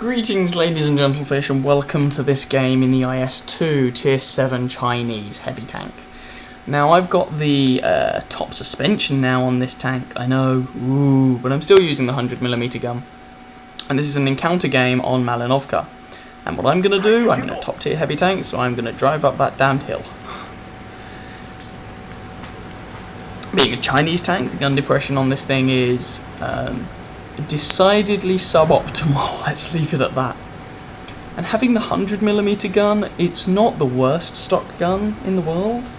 Greetings ladies and gentlefish, and welcome to this game in the IS-2 Tier 7 Chinese heavy tank. Now I've got the top suspension now on this tank, I know, but I'm still using the 100mm gun. And this is an encounter game on Malinovka. And what I'm going to do, I'm in a top tier heavy tank, so I'm going to drive up that damned hill. Being a Chinese tank, the gun depression on this thing is decidedly suboptimal, let's leave it at that. And having the 100mm gun, it's not the worst stock gun in the world.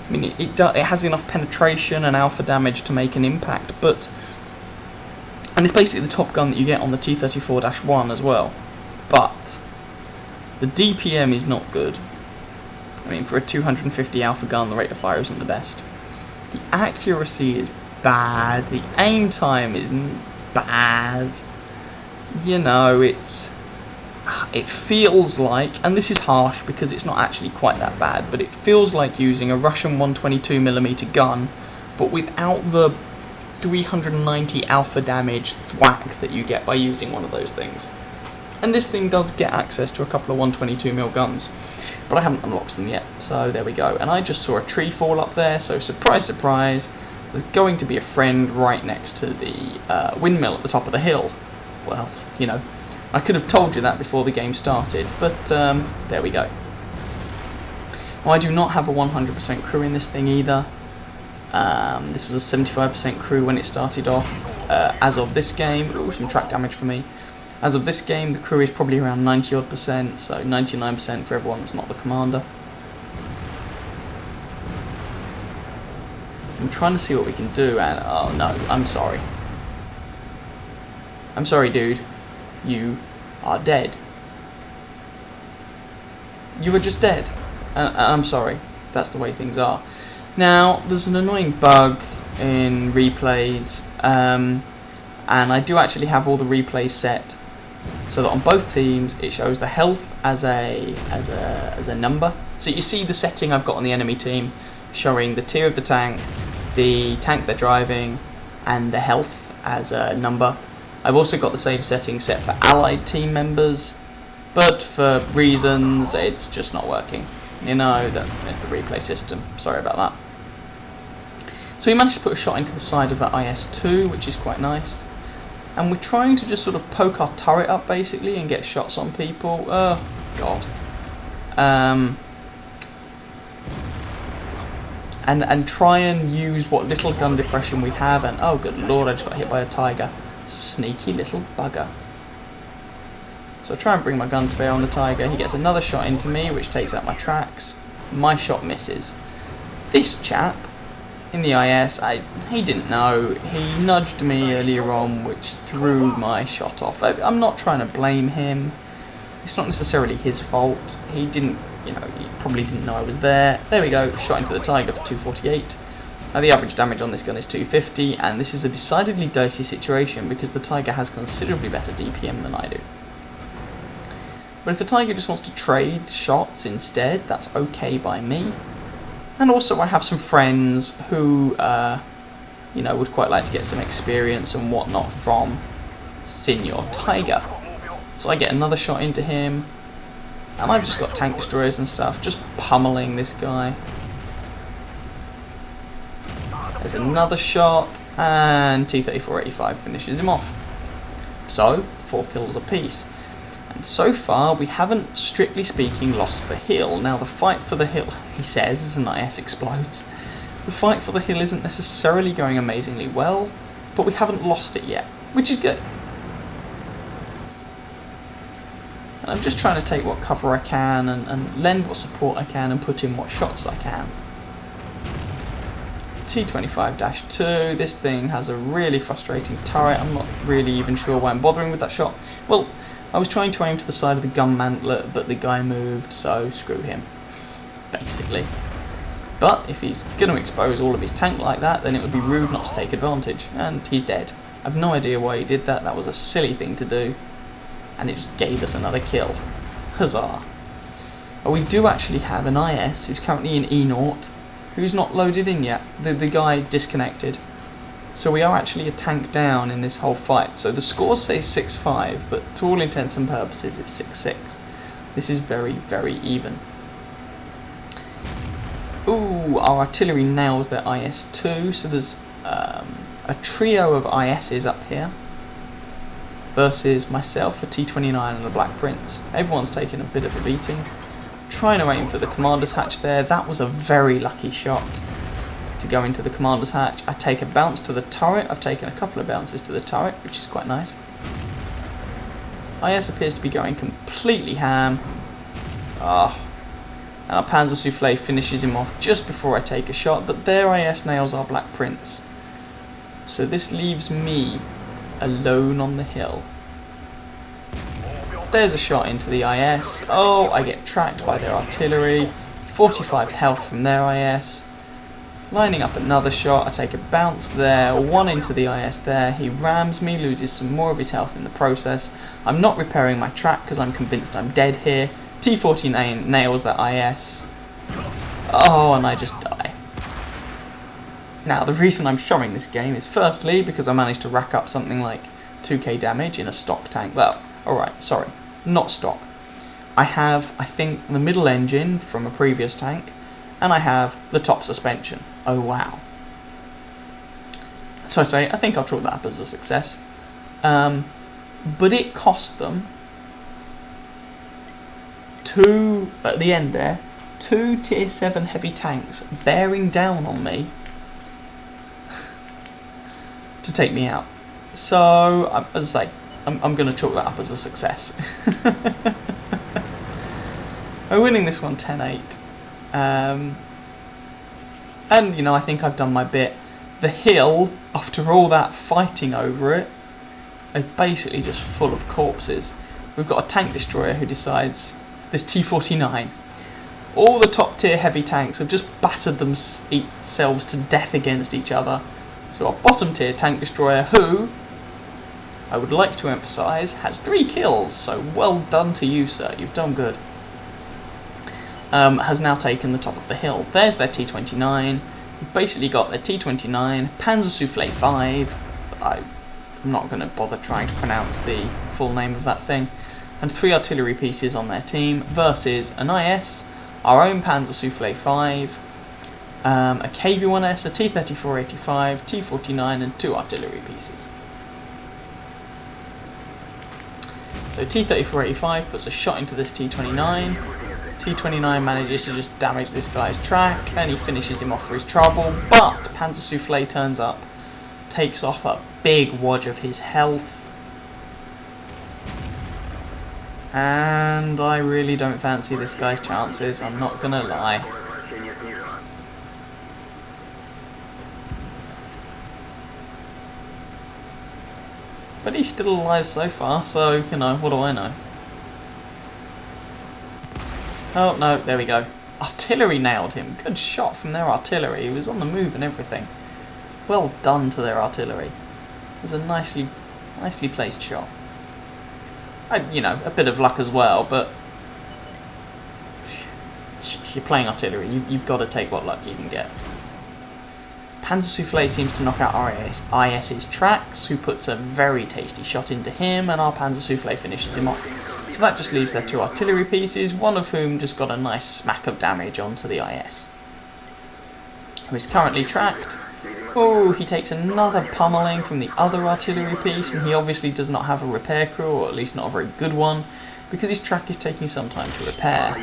I mean, it has enough penetration and alpha damage to make an impact, and it's basically the top gun that you get on the T-34-1 as well. But the DPM is not good. I mean, for a 250 alpha gun, the rate of fire isn't the best. The accuracy is bad. The aim time is bad. You know, it feels like, and this is harsh because it's not actually quite that bad, but it feels like using a Russian 122mm gun, but without the 390 alpha damage thwack that you get by using one of those things. And this thing does get access to a couple of 122mm guns, but I haven't unlocked them yet, so there we go. And I just saw a tree fall up there, so surprise, surprise, there's going to be a friend right next to the windmill at the top of the hill. Well, you know, I could have told you that before the game started, but there we go. Well, I do not have a 100% crew in this thing either. This was a 75% crew when it started off. As of this game, ooh, some track damage for me. As of this game, the crew is probably around 90-odd%, so 99% for everyone that's not the commander. I'm trying to see what we can do, and oh no, I'm sorry. I'm sorry, dude. You are dead. You were just dead. I'm sorry. That's the way things are. Now, there's an annoying bug in replays, and I do actually have all the replays set so that on both teams it shows the health as a number. So you see the setting I've got on the enemy team showing the tier of the tank they're driving, and the health as a number. I've also got the same setting set for allied team members, but for reasons it's just not working. You know, that's the replay system. Sorry about that. So we managed to put a shot into the side of that IS-2, which is quite nice. And we're trying to just sort of poke our turret up basically and get shots on people. Oh god. And try and use what little gun depression we have, and oh good lord, I just got hit by a tiger. Sneaky little bugger. So I try and bring my gun to bear on the tiger. He gets another shot into me, which takes out my tracks. My shot misses. This chap in the IS, he didn't know. He nudged me earlier on, which threw my shot off. I'm not trying to blame him. It's not necessarily his fault. He didn't, you know, he probably didn't know I was there. There we go, shot into the tiger for 248. Now the average damage on this gun is 250, and this is a decidedly dicey situation because the tiger has considerably better DPM than I do. But if the tiger just wants to trade shots instead, that's okay by me. And also I have some friends who, you know, would quite like to get some experience and whatnot from Senior Tiger. So I get another shot into him, and I've just got tank destroyers and stuff, just pummeling this guy. There's another shot, and T-34-85 finishes him off. So, 4 kills apiece. And so far, we haven't, strictly speaking, lost the hill. Now, the fight for the hill, he says, as an IS explodes, the fight for the hill isn't necessarily going amazingly well, but we haven't lost it yet, which is good. And I'm just trying to take what cover I can, and lend what support I can, and put in what shots I can. T-25-2, this thing has a really frustrating turret. I'm not really even sure why I'm bothering with that shot. Well, I was trying to aim to the side of the gun mantlet, but the guy moved, so screw him, basically. But if he's going to expose all of his tank like that, then it would be rude not to take advantage, and he's dead. I've no idea why he did that. That was a silly thing to do, and it just gave us another kill. Huzzah. But we do actually have an IS who's currently in E0, who's not loaded in yet. The guy disconnected. So we are actually a tank down in this whole fight. So the scores say 6-5, but to all intents and purposes it's 6-6. This is very, very even. Ooh, our artillery nails their IS-2, so there's a trio of ISs up here versus myself, a T-29 and a Black Prince. Everyone's taken a bit of a beating. Trying to aim for the commander's hatch there. That was a very lucky shot to go into the commander's hatch. I take a bounce to the turret. I've taken a couple of bounces to the turret, which is quite nice. IS appears to be going completely ham. And our Panzer Soufflé finishes him off just before I take a shot, but their IS nails our Black Prince. So this leaves me alone on the hill. There's a shot into the IS. Oh, I get tracked by their artillery. 45 health from their IS. Lining up another shot, I take a bounce there, one into the IS there, he rams me, loses some more of his health in the process. I'm not repairing my track because I'm convinced I'm dead here. T-49 nails that IS. Oh, and I just die. Now, the reason I'm showing this game is firstly because I managed to rack up something like 2k damage in a stock tank. Well, alright, sorry, not stock. I have, I think, the middle engine from a previous tank, and I have the top suspension. Oh wow. So I say, I think I'll chalk that up as a success. But it cost them at the end there, 2 tier 7 heavy tanks bearing down on me to take me out. So, as I say, I'm going to chalk that up as a success. We're winning this one 10-8. And, you know, I think I've done my bit. The hill, after all that fighting over it, is basically just full of corpses. We've got a tank destroyer who decides, this T-49, all the top tier heavy tanks have just battered themselves to death against each other. So our bottom tier tank destroyer, who, I would like to emphasise, has 3 kills, so well done to you, sir, you've done good. Has now taken the top of the hill. There's their T-29. We've basically got their T-29, Panzer Soufflé 5, I'm not going to bother trying to pronounce the full name of that thing, and 3 artillery pieces on their team, versus an IS, our own Panzer Soufflé 5, a KV-1S, a T-34-85, T-49 and 2 artillery pieces. So T-34-85 puts a shot into this T-29. T-29 manages to just damage this guy's track, and he finishes him off for his trouble, but Panzer Soufflé turns up, takes off a big wodge of his health, and I really don't fancy this guy's chances, I'm not gonna lie. But he's still alive so far, so, you know, what do I know? Oh, no, there we go. Artillery nailed him. Good shot from their artillery. He was on the move and everything. Well done to their artillery. It was a nicely placed shot. You know, a bit of luck as well, but you're playing artillery. You've got to take what luck you can get. Panzer Soufflé seems to knock out IS's tracks, who puts a very tasty shot into him, and our Panzer Soufflé finishes him off. So that just leaves their 2 artillery pieces, one of whom just got a nice smack of damage onto the IS, who is currently tracked. Oh, he takes another pummeling from the other artillery piece, and he obviously does not have a repair crew, or at least not a very good one, because his track is taking some time to repair.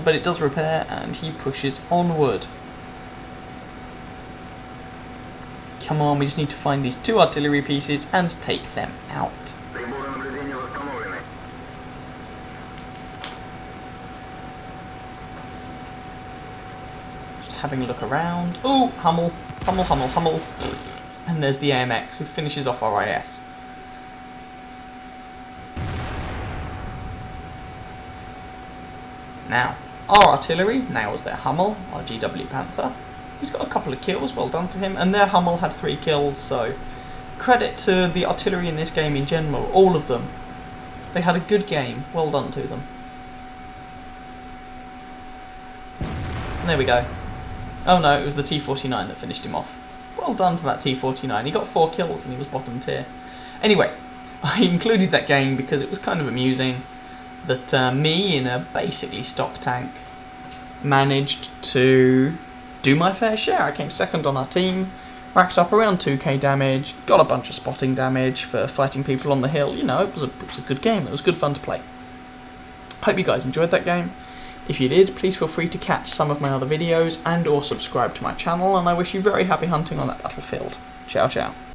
But it does repair, and he pushes onward. Come on, we just need to find these 2 artillery pieces and take them out. Just having a look around. Oh, Hummel, Hummel, Hummel, Hummel. And there's the AMX who finishes off our IS. Now, our artillery nails their Hummel, our GW Panther. He's got a couple of kills, well done to him, and their Hummel had 3 kills, so credit to the artillery in this game in general, all of them. They had a good game, well done to them. And there we go. Oh no, it was the T-49 that finished him off. well done to that T-49. He got 4 kills and he was bottom tier. Anyway, I included that game because it was kind of amusing that me in a basically stock tank managed to do my fair share. I came second on our team, racked up around 2k damage, got a bunch of spotting damage for fighting people on the hill. You know, it was a good game. It was good fun to play. Hope you guys enjoyed that game. If you did, please feel free to catch some of my other videos and or subscribe to my channel, and I wish you very happy hunting on that battlefield. Ciao ciao.